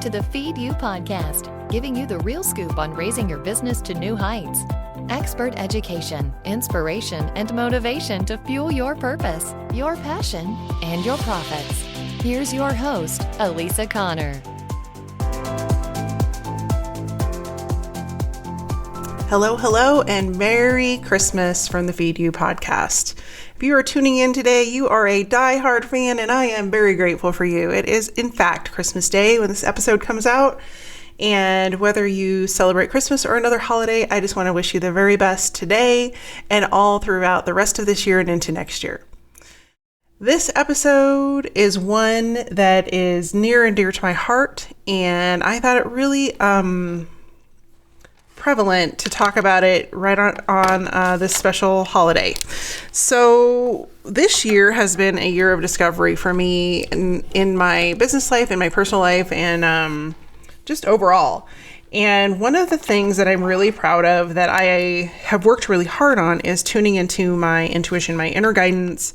to the Feed You podcast, giving you the real scoop on raising your business to new heights. Expert education, inspiration, and motivation to fuel your purpose, your passion, and your profits. Here's your host, Elisa Connor. Hello, and Merry Christmas from the Feed You podcast. If you are tuning in today, you are a diehard fan, and I am very grateful for you. It is, in fact, Christmas Day when this episode comes out, and whether you celebrate Christmas or another holiday, I just want to wish you the very best today and all throughout the rest of this year and into next year. This episode is one that is near and dear to my heart, and I thought it really prevalent to talk about it right on this special holiday. So this year has been a year of discovery for me in my business life, in my personal life, and just overall. And one of the things that I'm really proud of that I have worked really hard on is tuning into my intuition, my inner guidance.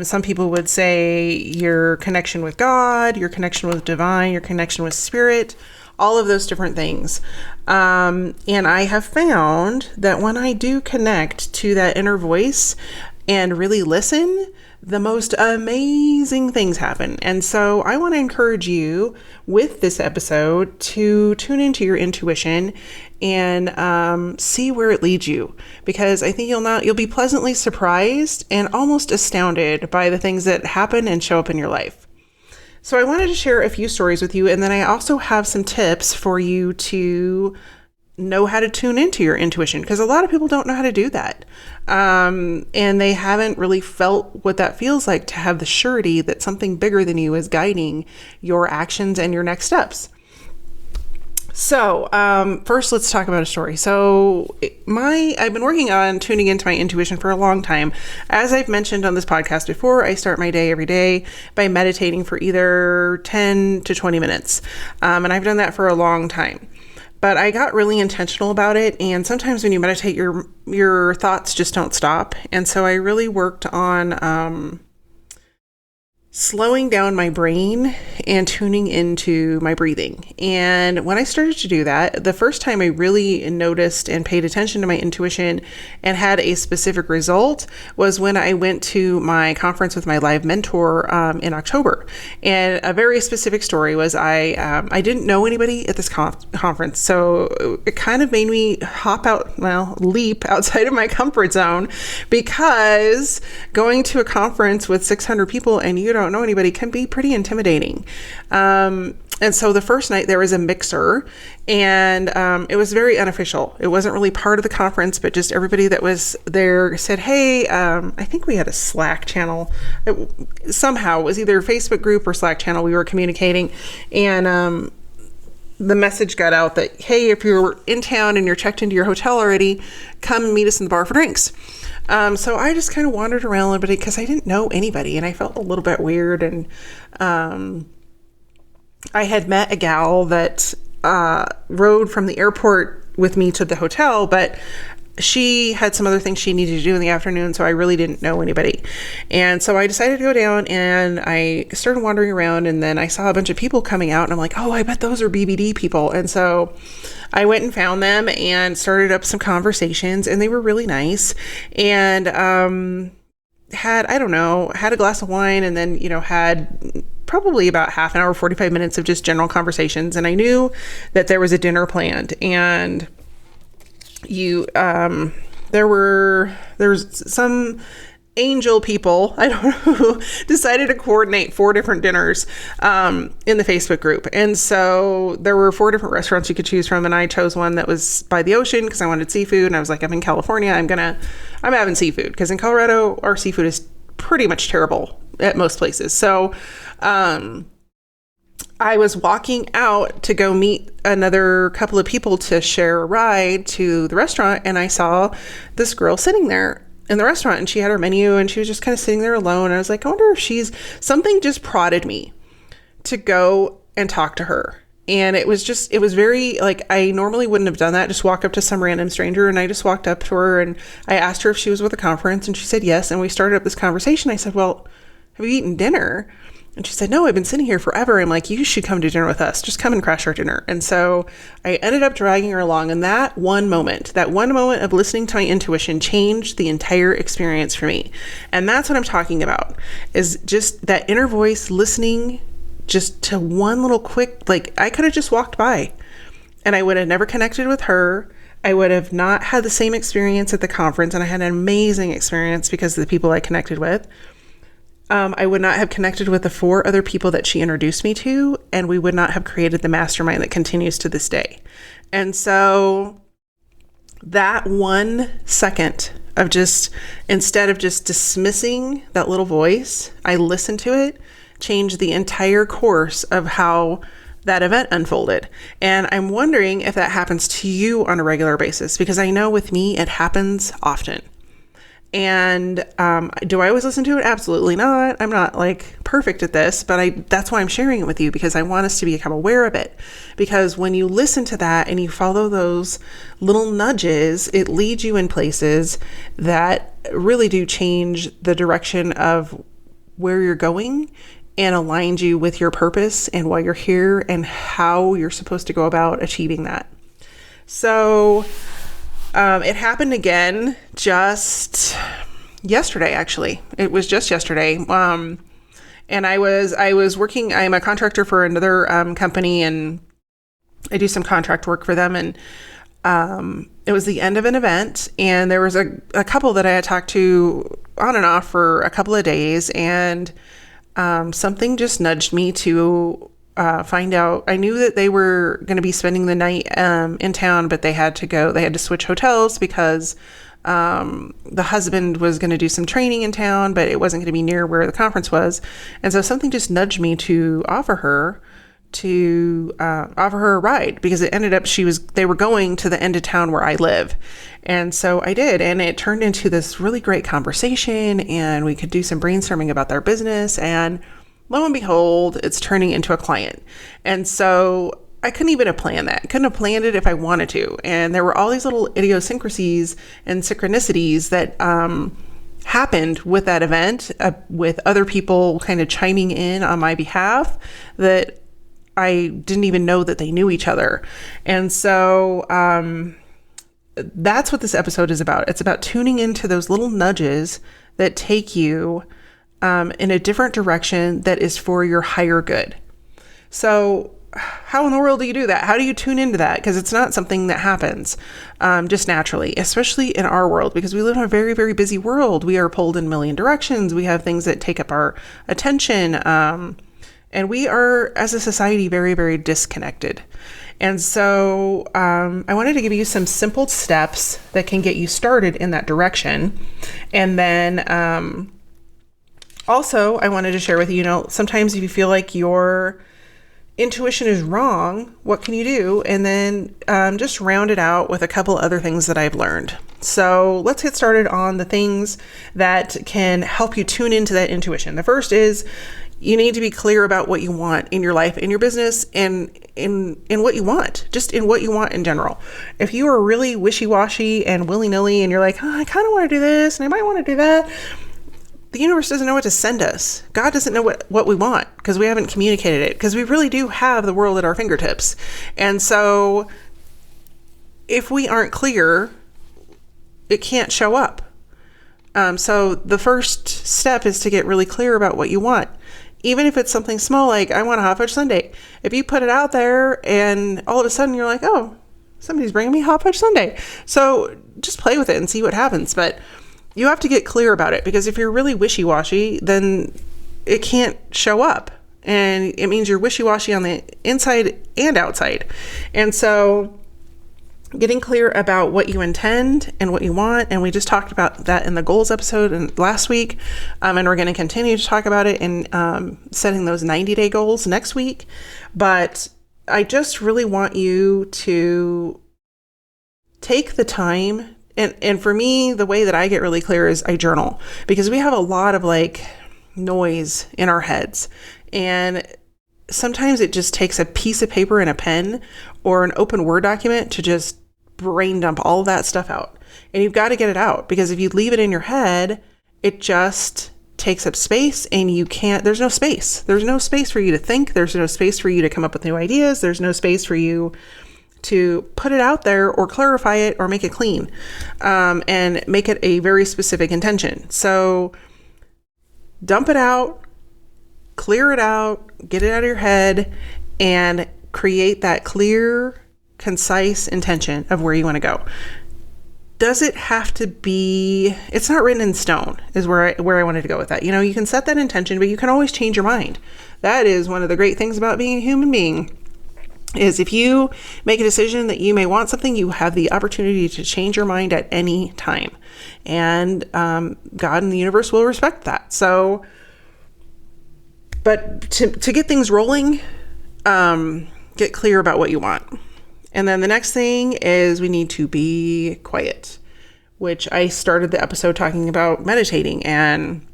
Some people would say your connection with God, your connection with divine, your connection with spirit, all of those different things. And I have found that when I do connect to that inner voice and really listen, the most amazing things happen. And so I want to encourage you with this episode to tune into your intuition and see where it leads you, because I think you'll be pleasantly surprised and almost astounded by the things that happen and show up in your life. So I wanted to share a few stories with you, and then I also have some tips for you to know how to tune into your intuition, because a lot of people don't know how to do that. And they haven't really felt what that feels like to have the surety that something bigger than you is guiding your actions and your next steps. So first, let's talk about a story. So I've been working on tuning into my intuition for a long time. As I've mentioned on this podcast before, I start my day every day by meditating for either 10 to 20 minutes. And I've done that for a long time. But I got really intentional about it. And sometimes when you meditate, your thoughts just don't stop. And so I really worked on slowing down my brain and tuning into my breathing. And when I started to do that, the first time I really noticed and paid attention to my intuition and had a specific result was when I went to my conference with my live mentor in October. And a very specific story was I didn't know anybody at this conference. So it kind of made me leap outside of my comfort zone, because going to a conference with 600 people and you don't know anybody can be pretty intimidating. And so the first night there was a mixer, and it was very unofficial. It wasn't really part of the conference, but just everybody that was there said, hey, I think we had a Slack channel. Somehow it was either a Facebook group or Slack channel we were communicating. And the message got out that, hey, if you're in town and you're checked into your hotel already, come meet us in the bar for drinks. So I just kind of wandered around a little bit because I didn't know anybody and I felt a little bit weird. And I had met a gal that rode from the airport with me to the hotel, but she had some other things she needed to do in the afternoon, so I really didn't know anybody. And so I decided to go down and I started wandering around, and then I saw a bunch of people coming out and I'm like, oh, I bet those are BBD people. And so I went and found them and started up some conversations, and they were really nice. And had a glass of wine, and then, had probably about half an hour, 45 minutes of just general conversations. And I knew that there was a dinner planned, and there was some angel people, I don't know, who decided to coordinate 4 different dinners in the Facebook group. And so there were 4 different restaurants you could choose from, and I chose one that was by the ocean because I wanted seafood. And I was like, I'm in California, I'm having seafood, because in Colorado our seafood is pretty much terrible at most places. So I was walking out to go meet another couple of people to share a ride to the restaurant, and I saw this girl sitting there in the restaurant, and she had her menu, and she was just kind of sitting there alone. I was like, I wonder if something just prodded me to go and talk to her. And it was very, like, I normally wouldn't have done that, just walk up to some random stranger. And I just walked up to her and I asked her if she was with a conference, and she said yes. And we started up this conversation. I said, well, have you eaten dinner? And she said, no, I've been sitting here forever. I'm like, you should come to dinner with us. Just come and crash our dinner. And so I ended up dragging her along. And that one moment of listening to my intuition changed the entire experience for me. And that's what I'm talking about, is just that inner voice listening just to one little quick, like I could have just walked by and I would have never connected with her. I would have not had the same experience at the conference. And I had an amazing experience because of the people I connected with. I would not have connected with the 4 other people that she introduced me to, and we would not have created the mastermind that continues to this day. And so that 1 second of just, instead of just dismissing that little voice, I listened to it, changed the entire course of how that event unfolded. And I'm wondering if that happens to you on a regular basis, because I know with me, it happens often. And do I always listen to it? Absolutely not. I'm not like perfect at this, but that's why I'm sharing it with you, because I want us to become aware of it. Because when you listen to that and you follow those little nudges, it leads you in places that really do change the direction of where you're going and aligns you with your purpose and why you're here and how you're supposed to go about achieving that. So it happened again just yesterday, actually. It was just yesterday. And I was working, I'm a contractor for another company, and I do some contract work for them. And it was the end of an event, and there was a couple that I had talked to on and off for a couple of days, and something just nudged me to find out. I knew that they were going to be spending the night in town, but they had to switch hotels because the husband was going to do some training in town, but it wasn't going to be near where the conference was. And so something just nudged me to offer her a ride, because it ended up they were going to the end of town where I live. And so I did, and it turned into this really great conversation, and we could do some brainstorming about their business, and lo and behold, it's turning into a client. And so I couldn't even have planned that. I couldn't have planned it if I wanted to. And there were all these little idiosyncrasies and synchronicities that happened with that event, with other people kind of chiming in on my behalf, that I didn't even know that they knew each other. And so that's what this episode is about. It's about tuning into those little nudges that take you in a different direction that is for your higher good. So how in the world do you do that? How do you tune into that? Because it's not something that happens just naturally, especially in our world, because we live in a very, very busy world. We are pulled in a million directions. We have things that take up our attention. And we are, as a society, very, very disconnected. And so I wanted to give you some simple steps that can get you started in that direction. And then also, I wanted to share with you, sometimes if you feel like your intuition is wrong, what can you do? And then just round it out with a couple other things that I've learned. So let's get started on the things that can help you tune into that intuition. The first is you need to be clear about what you want in your life, in your business, and in what you want, just in what you want in general. If you are really wishy-washy and willy-nilly and you're like, I kind of want to do this and I might want to do that, the universe doesn't know what to send us. God doesn't know what we want because we haven't communicated it, because we really do have the world at our fingertips. And so if we aren't clear, it can't show up. So the first step is to get really clear about what you want. Even if it's something small, like I want a hot fudge sundae. If you put it out there and all of a sudden you're like, oh, somebody's bringing me hot fudge sundae. So just play with it and see what happens. But you have to get clear about it, because if you're really wishy-washy, then it can't show up. And it means you're wishy-washy on the inside and outside. And so getting clear about what you intend and what you want. And we just talked about that in the goals episode last week. And we're going to continue to talk about it in setting those 90-day goals next week. But I just really want you to take the time. And for me, the way that I get really clear is I journal, because we have a lot of noise in our heads. And sometimes it just takes a piece of paper and a pen or an open Word document to just brain dump all of that stuff out. And you've got to get it out, because if you leave it in your head, it just takes up space, and there's no space. There's no space for you to think. There's no space for you to come up with new ideas. There's no space for you to put it out there or clarify it or make it clean, and make it a very specific intention. So dump it out, clear it out, get it out of your head, and create that clear, concise intention of where you want to go. Does it have to be, it's not written in stone, is where I wanted to go with that. You can set that intention, but you can always change your mind. That is one of the great things about being a human being, is if you make a decision that you may want something, you have the opportunity to change your mind at any time. And God and the universe will respect that. So, but to get things rolling, get clear about what you want. And then the next thing is we need to be quiet, which I started the episode talking about meditating, and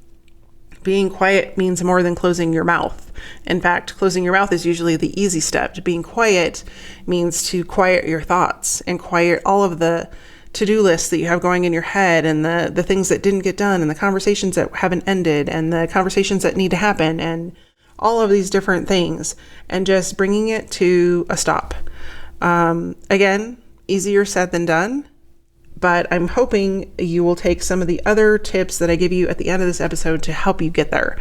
being quiet means more than closing your mouth. In fact, closing your mouth is usually the easy step. Being quiet means to quiet your thoughts and quiet all of the to-do lists that you have going in your head, and the things that didn't get done, and the conversations that haven't ended, and the conversations that need to happen, and all of these different things, and just bringing it to a stop. Again, easier said than done, but I'm hoping you will take some of the other tips that I give you at the end of this episode to help you get there.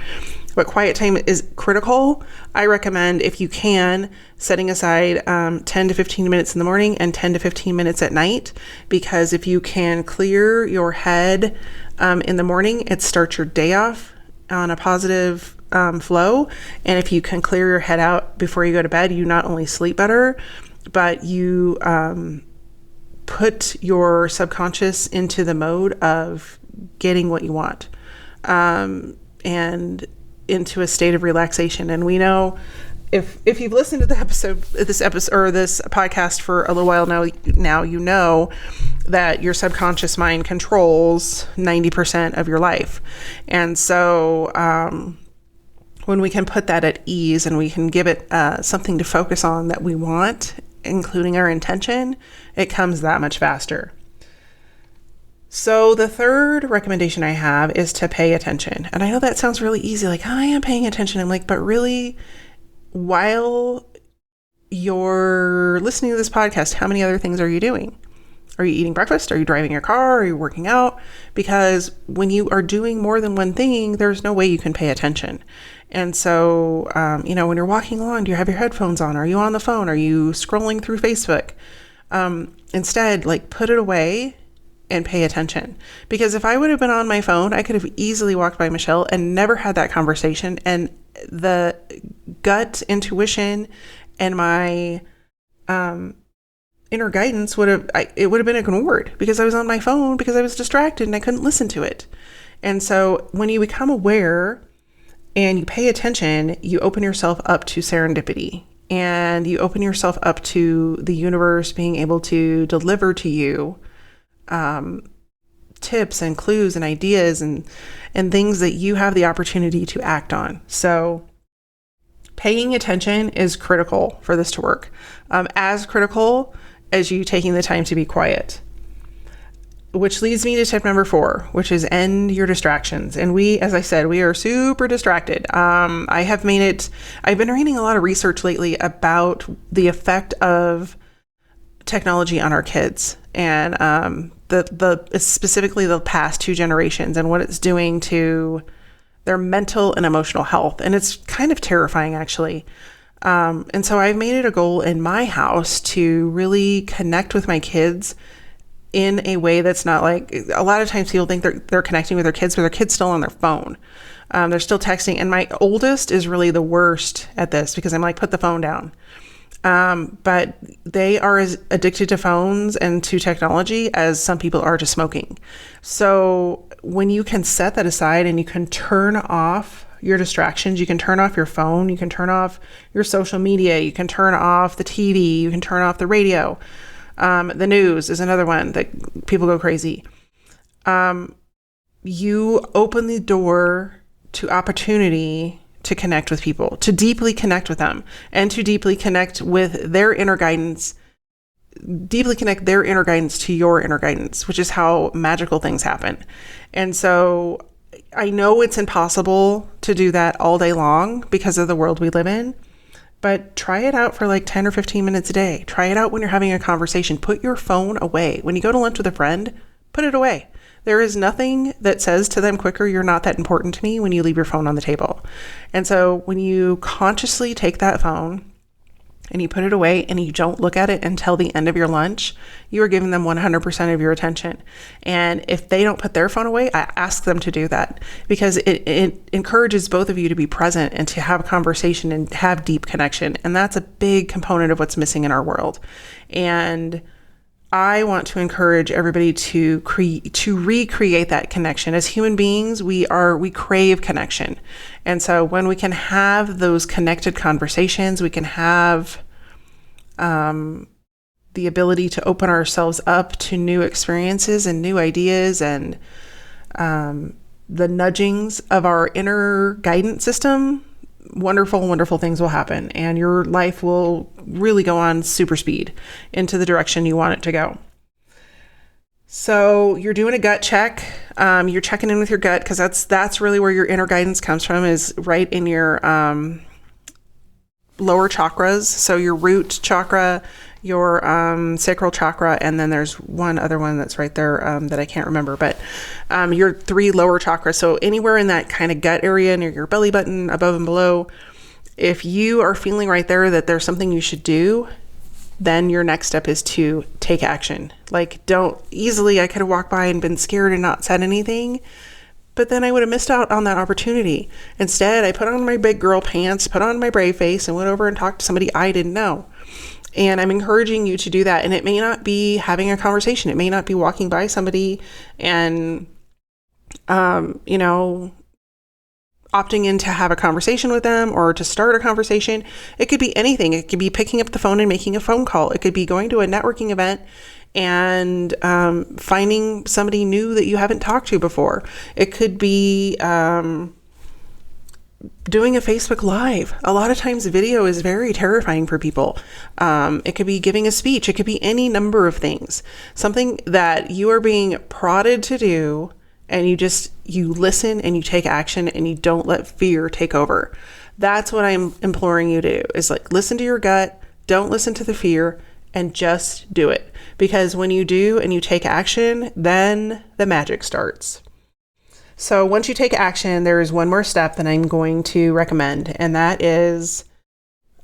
But quiet time is critical. I recommend, if you can, setting aside 10 to 15 minutes in the morning and 10 to 15 minutes at night, because if you can clear your head in the morning, it starts your day off on a positive flow. And if you can clear your head out before you go to bed, you not only sleep better, but you put your subconscious into the mode of getting what you want, and into a state of relaxation. And we know, if you've listened to this podcast for a little while now, you know that your subconscious mind controls 90% of your life. And so when we can put that at ease and we can give it something to focus on that we want, including our intention, it comes that much faster. So the third recommendation I have is to pay attention. And I know that sounds really easy, like, I am paying attention. I'm like, but really, while you're listening to this podcast, how many other things are you doing? Are you eating breakfast? Are you driving your car? Are you working out? Because when you are doing more than one thing, there's no way you can pay attention. And so, when you're walking along, do you have your headphones on? Are you on the phone? Are you scrolling through Facebook? Instead, put it away and pay attention. Because if I would have been on my phone, I could have easily walked by Michelle and never had that conversation. And the gut intuition and my inner guidance would have been ignored, because I was on my phone, because I was distracted and I couldn't listen to it. And so when you become aware and you pay attention, you open yourself up to serendipity, and you open yourself up to the universe being able to deliver to you tips and clues and ideas and things that you have the opportunity to act on. So paying attention is critical for this to work, as critical as you taking the time to be quiet. Which leads me to tip number 4, which is end your distractions. And as I said, we are super distracted. I've been reading a lot of research lately about the effect of technology on our kids, and specifically the past 2 generations, and what it's doing to their mental and emotional health. And it's kind of terrifying, actually. And so I've made it a goal in my house to really connect with my kids in a way that's not like, a lot of times people think they're connecting with their kids, but their kid's still on their phone. They're still texting. And my oldest is really the worst at this, because I'm like, put the phone down. But they are as addicted to phones and to technology as some people are to smoking. So when you can set that aside and you can turn off your distractions, you can turn off your phone, you can turn off your social media, you can turn off the TV, you can turn off the radio. The news is another one that people go crazy. You open the door to opportunity to connect with people, to deeply connect with them, and to deeply connect with their inner guidance, deeply connect their inner guidance to your inner guidance, which is how magical things happen. And so I know it's impossible to do that all day long because of the world we live in, but try it out for like 10 or 15 minutes a day. Try it out when you're having a conversation. Put your phone away. When you go to lunch with a friend, put it away. There is nothing that says to them quicker, you're not that important to me, when you leave your phone on the table. And so when you consciously take that phone and you put it away and you don't look at it until the end of your lunch, you are giving them 100% of your attention. And if they don't put their phone away, I ask them to do that, because it encourages both of you to be present and to have a conversation and have deep connection. And that's a big component of what's missing in our world. And I want to encourage everybody to recreate that connection. As human beings, we crave connection. And so when we can have those connected conversations, we can have the ability to open ourselves up to new experiences and new ideas, and the nudgings of our inner guidance system, wonderful, wonderful things will happen, and your life will really go on super speed into the direction you want it to go. So you're doing a gut check. You're checking in with your gut, because that's really where your inner guidance comes from, is right in your lower chakras. So your root chakra, your sacral chakra, and then there's one other one that's right there that I can't remember, but your 3 lower chakras. So anywhere in that kind of gut area, near your belly button, above and below, if you are feeling right there that there's something you should do, then your next step is to take action. Like, I could have walked by and been scared and not said anything, but then I would have missed out on that opportunity. Instead, I put on my big girl pants, put on my brave face, and went over and talked to somebody I didn't know. And I'm encouraging you to do that. And it may not be having a conversation. It may not be walking by somebody and, opting in to have a conversation with them or to start a conversation. It could be anything. It could be picking up the phone and making a phone call. It could be going to a networking event and finding somebody new that you haven't talked to before. It could be doing a Facebook Live. A lot of times video is very terrifying for people. It could be giving a speech. It could be any number of things. Something that you are being prodded to do, and you listen and you take action and you don't let fear take over. That's what I'm imploring you to do, is like, listen to your gut, don't listen to the fear, and just do it. Because when you do and you take action, then the magic starts. So once you take action, there is one more step that I'm going to recommend, and that is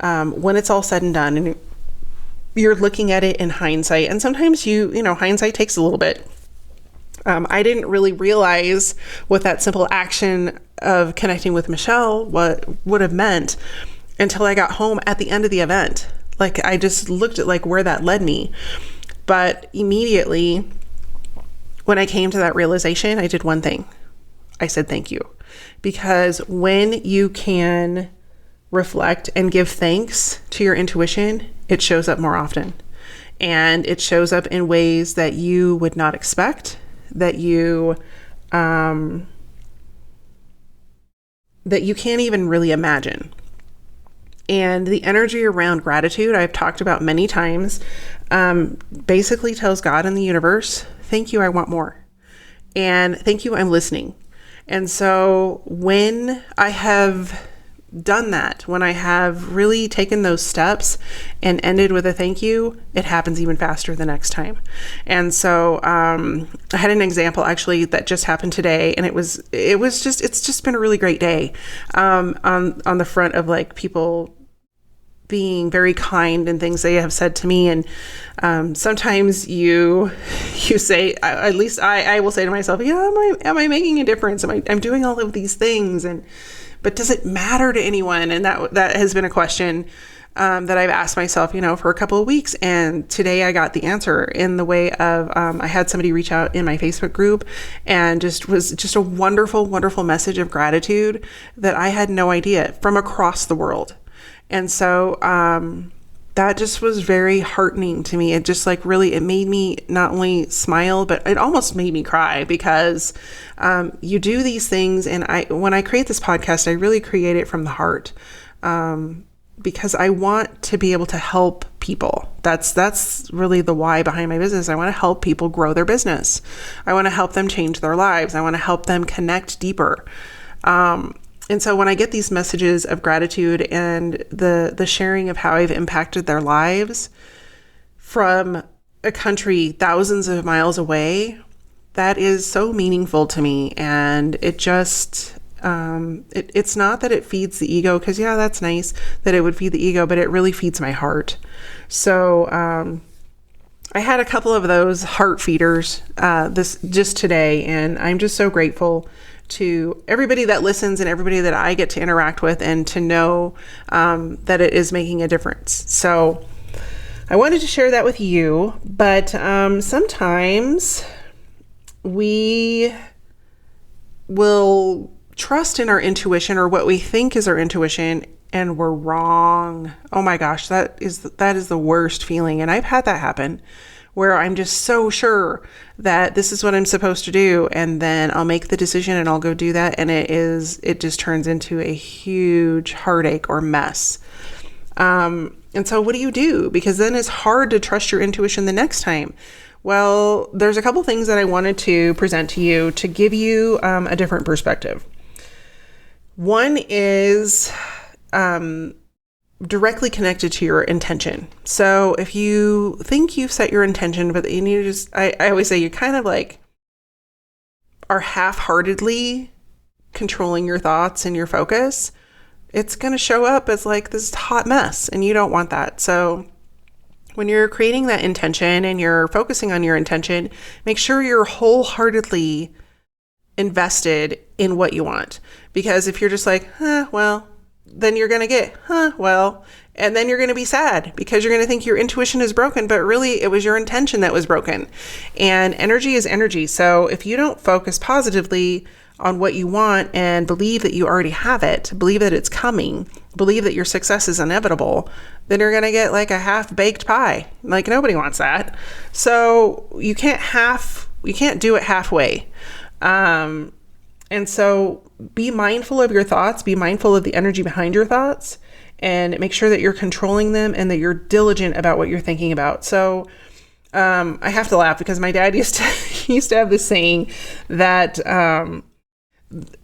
when it's all said and done and you're looking at it in hindsight. And sometimes hindsight takes a little bit. I didn't really realize what that simple action of connecting with Michelle would have meant until I got home at the end of the event. Like, I just looked at like where that led me. But immediately when I came to that realization, I did one thing. I said thank you. Because when you can reflect and give thanks to your intuition, it shows up more often. And it shows up in ways that you would not expect, that you can't even really imagine. And the energy around gratitude, I've talked about many times, basically tells God and the universe, thank you, I want more. And thank you, I'm listening. And so when I have done that, when I have really taken those steps and ended with a thank you, it happens even faster the next time. And so I had an example actually that just happened today, and it's just been a really great day on the front of like people being very kind and things they have said to me. And sometimes you say, at least I will say to myself, am I making a difference? I'm doing all of these things, but does it matter to anyone? And that has been a question that I've asked myself, for a couple of weeks. And today I got the answer in the way of, I had somebody reach out in my Facebook group and was just a wonderful, wonderful message of gratitude that I had no idea, from across the world. And so that just was very heartening to me. It just it made me not only smile, but it almost made me cry, because you do these things. And when I create this podcast, I really create it from the heart, because I want to be able to help people. That's really the why behind my business. I want to help people grow their business. I want to help them change their lives. I want to help them connect deeper. And so when I get these messages of gratitude and the sharing of how I've impacted their lives from a country thousands of miles away, that is so meaningful to me. And it just, it's not that it feeds the ego, because yeah, that's nice that it would feed the ego, but it really feeds my heart. So, I had a couple of those heart feeders, this just today, and I'm just so grateful to everybody that listens and everybody that I get to interact with, and to know, that it is making a difference. So I wanted to share that with you, but, sometimes we will trust in our intuition, or what we think is our intuition, and we're wrong. Oh my gosh, that is the worst feeling. And I've had that happen, where I'm just so sure that this is what I'm supposed to do, and then I'll make the decision and I'll go do that, and it just turns into a huge heartache or mess. And so what do you do? Because then it's hard to trust your intuition the next time. Well, there's a couple things that I wanted to present to you to give you a different perspective. One is directly connected to your intention. So if you think you've set your intention, but you just, I always say you kind of like are half-heartedly controlling your thoughts and your focus, it's going to show up as like this hot mess, and you don't want that. So when you're creating that intention and you're focusing on your intention, make sure you're wholeheartedly invested in what you want. Because if you're just like, well, then you're going to get, well, and then you're going to be sad because you're going to think your intuition is broken, but really it was your intention that was broken. And energy is energy. So if you don't focus positively on what you want and believe that you already have it, believe that it's coming, believe that your success is inevitable, then you're going to get like a half-baked pie. Like nobody wants that. So you can't do it halfway. And so be mindful of your thoughts, be mindful of the energy behind your thoughts, and make sure that you're controlling them and that you're diligent about what you're thinking about. So, I have to laugh because my dad used to have this saying that,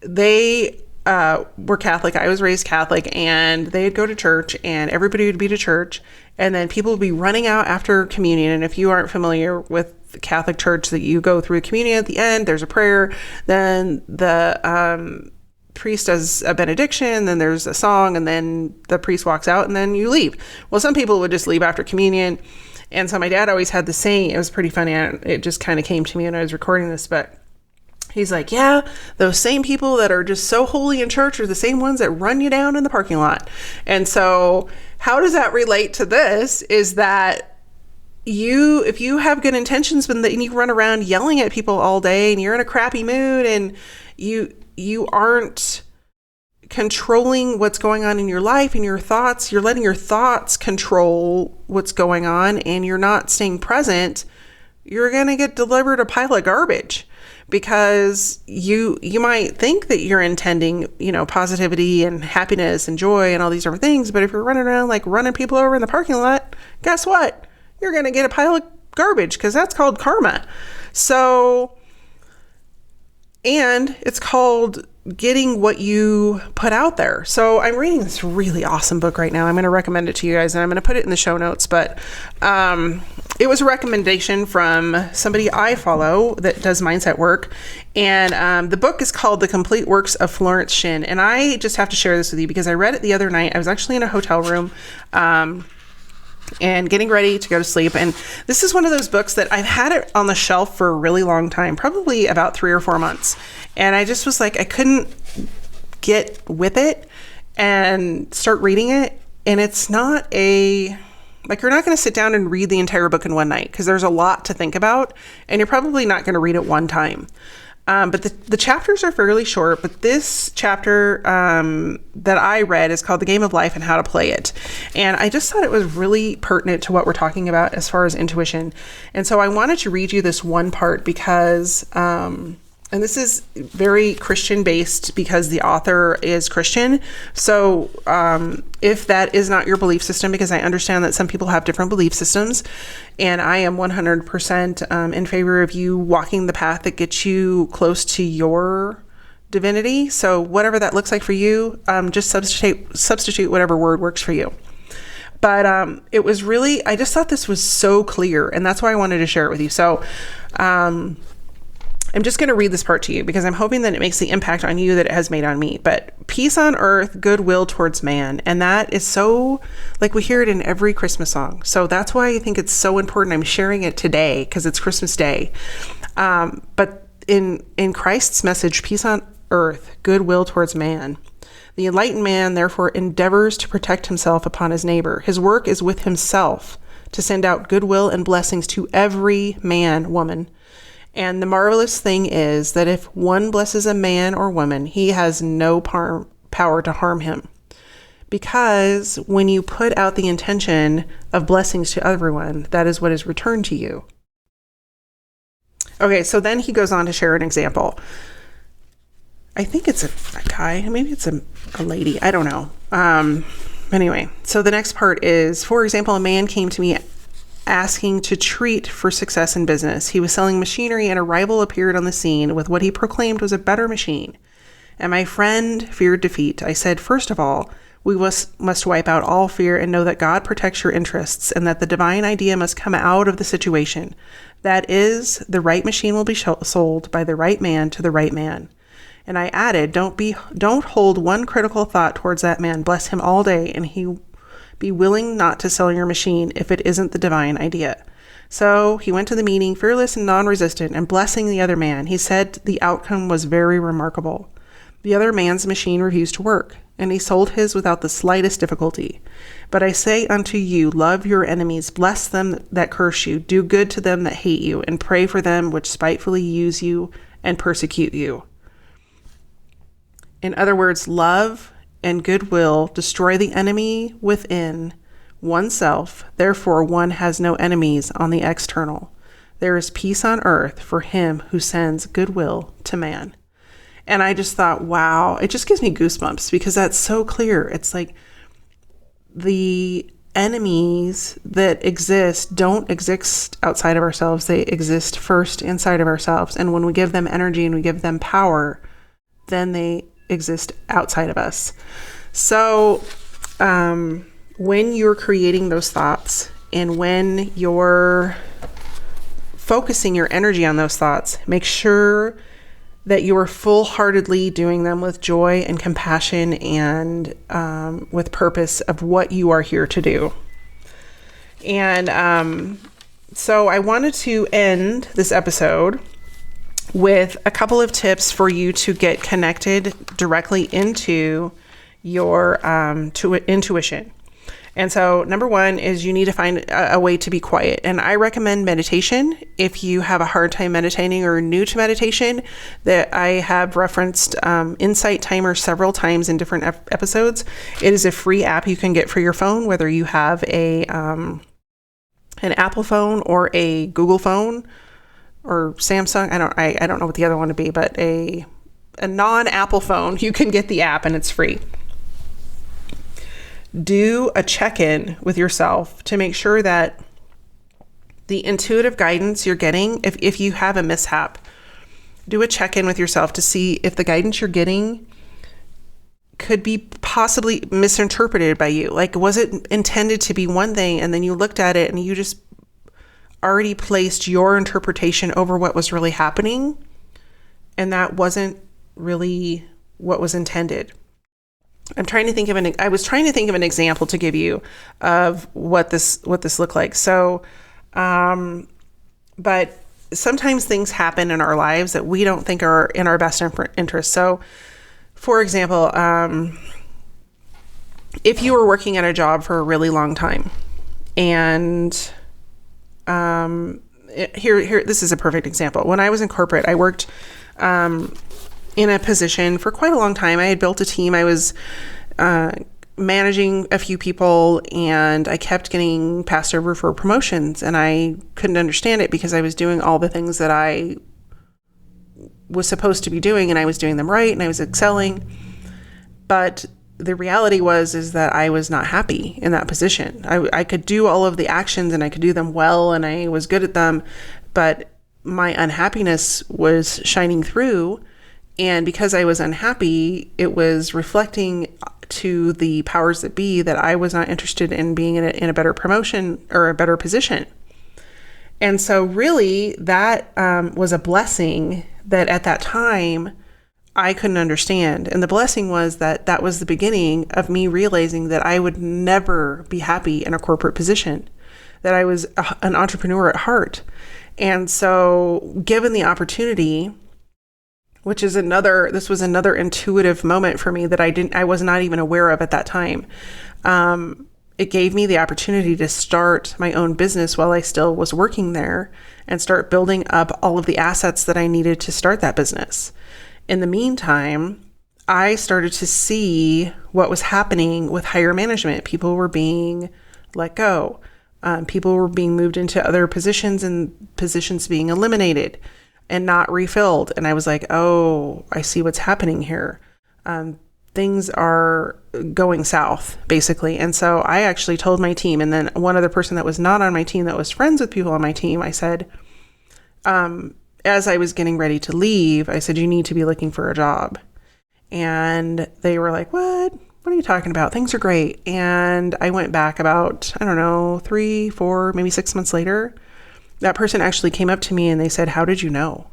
they, were Catholic. I was raised Catholic, and they'd go to church and everybody would be to church, and then people would be running out after communion. And if you aren't familiar with the Catholic Church, that you go through communion at the end, there's a prayer, then the priest does a benediction, then there's a song, and then the priest walks out, and then you leave. Well, some people would just leave after communion. And so my dad always had the saying, it was pretty funny, it just kind of came to me when I was recording this, but he's like, yeah, those same people that are just so holy in church are the same ones that run you down in the parking lot. And so how does that relate to this is that if you have good intentions, but then you run around yelling at people all day and you're in a crappy mood and you aren't controlling what's going on in your life and your thoughts, you're letting your thoughts control what's going on and you're not staying present, you're going to get delivered a pile of garbage. Because you might think that you're intending, positivity and happiness and joy and all these different things. But if you're running around like running people over in the parking lot, guess what? You're going to get a pile of garbage, because that's called karma. So, and it's called getting what you put out there. So I'm reading this really awesome book right now. I'm going to recommend it to you guys, and I'm going to put it in the show notes. But it was a recommendation from somebody I follow that does mindset work. And the book is called The Complete Works of Florence Shinn. And I just have to share this with you because I read it the other night. I was actually in a hotel room and getting ready to go to sleep. And this is one of those books that I've had it on the shelf for a really long time, probably about 3 or 4 months. And I just was like, I couldn't get with it and start reading it. And it's not you're not going to sit down and read the entire book in one night, because there's a lot to think about, and you're probably not going to read it one time. But the chapters are fairly short, but this chapter that I read is called The Game of Life and How to Play It. And I just thought it was really pertinent to what we're talking about as far as intuition. And so I wanted to read you this one part because and this is very Christian based because the author is Christian. So if that is not your belief system, because I understand that some people have different belief systems, and I am 100% in favor of you walking the path that gets you close to your divinity. So whatever that looks like for you, just substitute whatever word works for you. But it was really, I just thought this was so clear, and that's why I wanted to share it with you. So I'm just going to read this part to you because I'm hoping that it makes the impact on you that it has made on me. But peace on earth, goodwill towards man. And that is so, like, we hear it in every Christmas song. So that's why I think it's so important. I'm sharing it today because it's Christmas Day. But in Christ's message, peace on earth, goodwill towards man. The enlightened man, therefore, endeavors to protect himself upon his neighbor. His work is with himself to send out goodwill and blessings to every man, woman. And the marvelous thing is that if one blesses a man or woman, he has no power to harm him. Because when you put out the intention of blessings to everyone, that is what is returned to you. Okay, so then he goes on to share an example. I think it's a guy, maybe it's a lady, I don't know. Anyway, so the next part is, for example, a man came to me asking to treat for success in business. He was selling machinery and a rival appeared on the scene with what he proclaimed was a better machine. And my friend feared defeat. I said, first of all, we must wipe out all fear and know that God protects your interests and that the divine idea must come out of the situation. That is, the right machine will be sold by the right man to the right man. And I added, don't hold one critical thought towards that man. Bless him all day, and he be willing not to sell your machine if it isn't the divine idea. So he went to the meeting, fearless and non-resistant, and blessing the other man. He said the outcome was very remarkable. The other man's machine refused to work, and he sold his without the slightest difficulty. But I say unto you, love your enemies, bless them that curse you, do good to them that hate you, and pray for them which spitefully use you and persecute you. In other words, love and goodwill destroy the enemy within oneself. Therefore, one has no enemies on the external. There is peace on earth for him who sends goodwill to man. And I just thought, wow, it just gives me goosebumps because that's so clear. It's like the enemies that exist don't exist outside of ourselves. They exist first inside of ourselves. And when we give them energy and we give them power, then they exist outside of us. So when you're creating those thoughts and when you're focusing your energy on those thoughts, make sure that you are full-heartedly doing them with joy and compassion and with purpose of what you are here to do. And so I wanted to end this episode with a couple of tips for you to get connected directly into your intuition. And so number one is you need to find a way to be quiet. And I recommend meditation if you have a hard time meditating or are new to meditation. That I have referenced Insight Timer several times in different episodes. It is a free app you can get for your phone, whether you have an Apple phone or a Google phone or Samsung. I don't know what the other one would be, but a non-Apple phone, you can get the app and it's free. Do a check-in with yourself to make sure that the intuitive guidance you're getting, if you have a mishap, do a check-in with yourself to see if the guidance you're getting could be possibly misinterpreted by you. Like, was it intended to be one thing and then you looked at it and you just already placed your interpretation over what was really happening, and that wasn't really what was intended. I was trying to think of an example to give you of what this looked like. So, but sometimes things happen in our lives that we don't think are in our best interest. So, for example, if you were working at a job for a really long time, and here, this is a perfect example. When I was in corporate, I worked in a position for quite a long time. I had built a team. I was managing a few people, and I kept getting passed over for promotions, and I couldn't understand it because I was doing all the things that I was supposed to be doing, and I was doing them right and I was excelling. But the reality is that I was not happy in that position. I could do all of the actions and I could do them well and I was good at them, but my unhappiness was shining through. And because I was unhappy, it was reflecting to the powers that be that I was not interested in being in a better promotion or a better position. And so really that was a blessing that at that time I couldn't understand. And the blessing was that was the beginning of me realizing that I would never be happy in a corporate position, that I was an entrepreneur at heart. And so given the opportunity, this was another intuitive moment for me that I was not even aware of at that time. It gave me the opportunity to start my own business while I still was working there and start building up all of the assets that I needed to start that business. In the meantime, I started to see what was happening with higher management. People were being let go. People were being moved into other positions and positions being eliminated and not refilled. And I was like, oh, I see what's happening here. Things are going south, basically. And so I actually told my team, and then one other person that was not on my team that was friends with people on my team, I said, as I was getting ready to leave, I said, you need to be looking for a job. And they were like, what are you talking about? Things are great. And I went back about, 3, 4, maybe 6 months later. That person actually came up to me and they said, how did you know?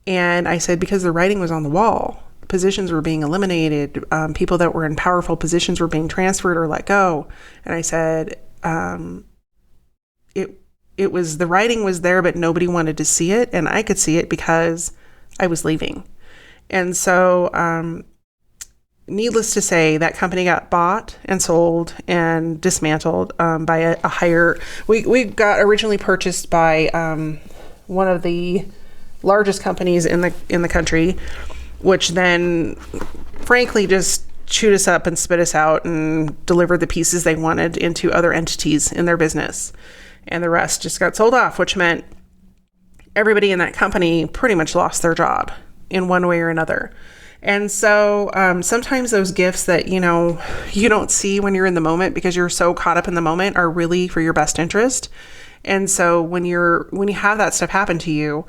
And I said, because the writing was on the wall. Positions were being eliminated. People that were in powerful positions were being transferred or let go. And I said, it was, the writing was there, but nobody wanted to see it. And I could see it because I was leaving. And so, needless to say, that company got bought and sold and dismantled by a higher. We got originally purchased by one of the largest companies in the country, which then, frankly, just chewed us up and spit us out and delivered the pieces they wanted into other entities in their business. And the rest just got sold off, which meant everybody in that company pretty much lost their job in one way or another. And so sometimes those gifts that, you don't see when you're in the moment because you're so caught up in the moment are really for your best interest. And so when you have that stuff happen to you,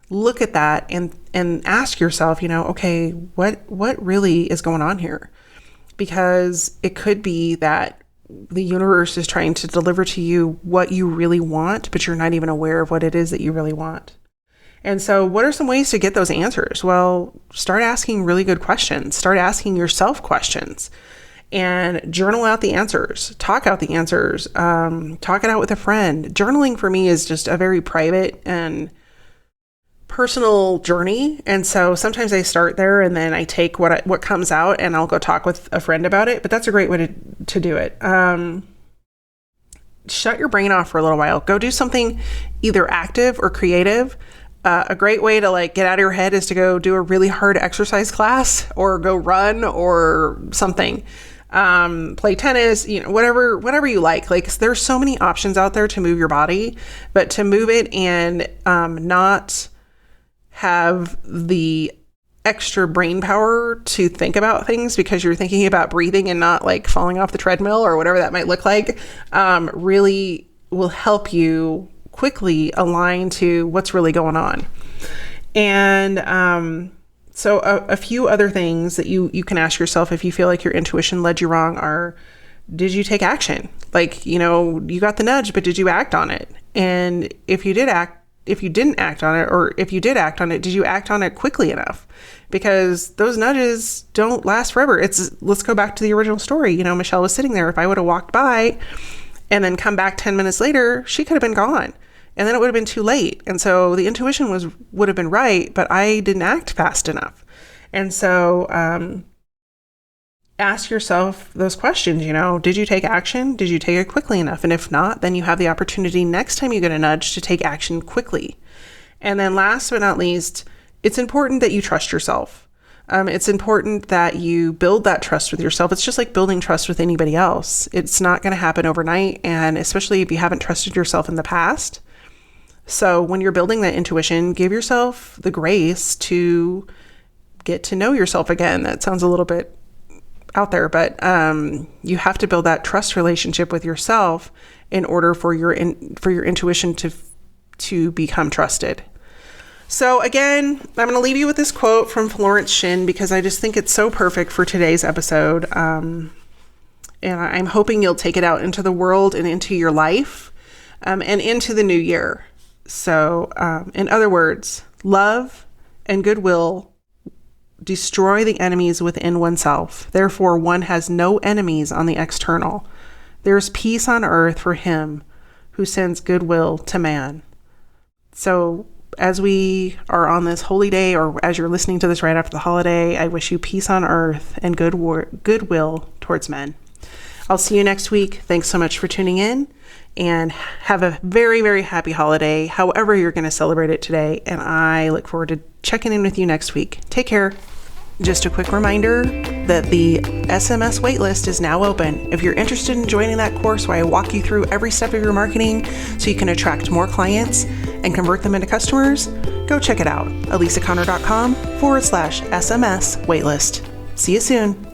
look at that and ask yourself, okay, what really is going on here? Because it could be that the universe is trying to deliver to you what you really want, but you're not even aware of what it is that you really want. And so what are some ways to get those answers? Well, start asking really good questions. Start asking yourself questions and journal out the answers, talk out the answers, talk it out with a friend. Journaling for me is just a very private and personal journey. And so sometimes I start there and then I take what comes out and I'll go talk with a friend about it. But that's a great way to do it. Shut your brain off for a little while. Go do something either active or creative. A great way to get out of your head is to go do a really hard exercise class or go run or something. Play tennis, whatever you like. There's so many options out there to move your body, but to move it and not have the extra brain power to think about things because you're thinking about breathing and not falling off the treadmill or whatever that might look like, really will help you quickly align to what's really going on. And so a few other things that you can ask yourself if you feel like your intuition led you wrong are, did you take action? You got the nudge, but did you act on it? And if you didn't act on it, or if you did act on it, did you act on it quickly enough? Because those nudges don't last forever. Let's go back to the original story. Michelle was sitting there. If I would have walked by and then come back 10 minutes later, she could have been gone. And then it would have been too late. And so the intuition would have been right, but I didn't act fast enough. And so ask yourself those questions, did you take action? Did you take it quickly enough? And if not, then you have the opportunity next time you get a nudge to take action quickly. And then last but not least, it's important that you trust yourself. It's important that you build that trust with yourself. It's just like building trust with anybody else. It's not going to happen overnight. And especially if you haven't trusted yourself in the past, So when you're building that intuition, give yourself the grace to get to know yourself again. That sounds a little bit out there, but you have to build that trust relationship with yourself in order for your intuition to become trusted. So again, I'm going to leave you with this quote from Florence Shinn because I just think it's so perfect for today's episode. And I'm hoping you'll take it out into the world and into your life and into the new year. So in other words, love and goodwill destroy the enemies within oneself. Therefore, one has no enemies on the external. There is peace on earth for him who sends goodwill to man. So as we are on this holy day, or as you're listening to this right after the holiday, I wish you peace on earth and goodwill towards men. I'll see you next week. Thanks so much for tuning in, and have a very, very happy holiday, however you're going to celebrate it today. And I look forward to checking in with you next week. Take care. Just a quick reminder that the SMS waitlist is now open. If you're interested in joining that course where I walk you through every step of your marketing so you can attract more clients and convert them into customers, go check it out. AlisaConnor.com/SMS waitlist. See you soon.